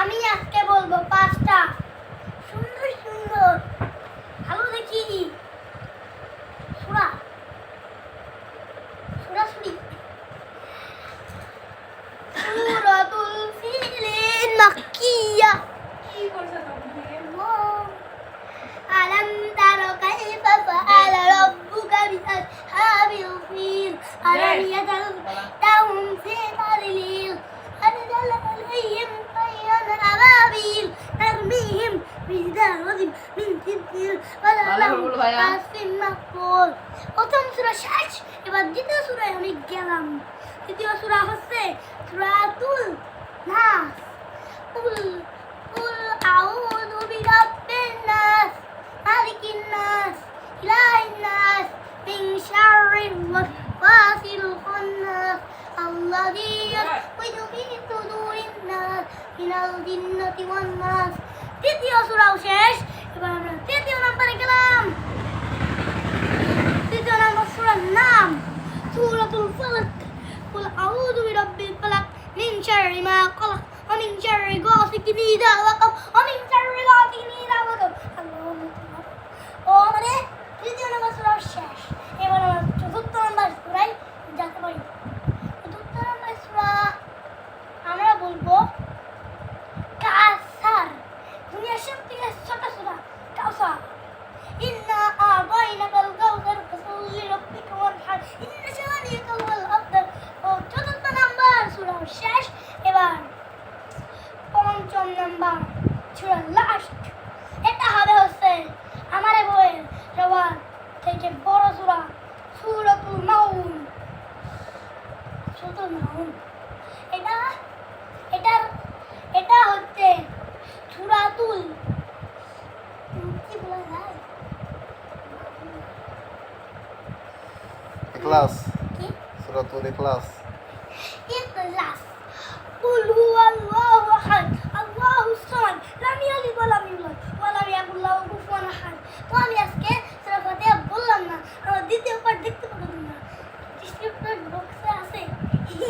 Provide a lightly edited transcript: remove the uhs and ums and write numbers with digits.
আমি আজকে বলবো 5টা সুন্দর সুন্দর ভালো দেখি সূরা সূরাসুরি সূরাতুল ফিল মাক্কিয়া কি করছ তুমি? ألم تر كيف فعل ربك بأصحاب الفيل ألم يجعلهم في تضليل أرسل عليهم طيرا أبابيل ترميهم بحجارة من سجيل ولهم عصف مأكول প্রথম সূরা শেষ এবার দ্বিতীয় সূরায় আমি গেলাম দ্বিতীয় সূরা হচ্ছে সূরাতুল নাস قل أعوذ برب الناس مالك الناس إله الناس من شر الوسواس الخناس الذي يوسوس في صدور الناس من الجنة والناس তৃতীয় সূরাও শেষ এবার আমরা তৃতীয় নম্বরে গেলাম তৃতীয় নম্বর সূরার নাম সূরাতুল ফালাক قل أعوذ برب الفلق من شر ما خلق ومن شر غاسق إذا وقب ومن شر غاسق إذا وقب ও মানে তৃতীয় নম্বর সূরা শেষ এবার আমরা চতুর্থ নম্বর সূরায় যেতে পারি চতুর্থ নম্বর সূরা আমরা বলবো কাউসার দুনিয়ার সবথেকে ছোট সূরা কাউসার ইন্না আ'তাইনাকাল কাউসার ফাসাল্লি লিরাব্বিকা ওয়ানহার ইন্না শানিআকা হুয়াল আবতার ও চতুর্থ নম্বর সূরা শেষ এবার পঞ্চম নম্বর সূরা লাস্ট এটা হবে হচ্ছে আমার বইয়ের সবার থেকে বড় সূরা সূরাতুল মাউন সূরাতুল মাউন এটা এটা হচ্ছে সূরাতুল কি বলা যায় ইখলাস কি সূরাতুল ইখলাস ইখলাস قل هو الله احد الله الصمد لم يلد ولم يولد ولم يكن له كفوا احد তো আমি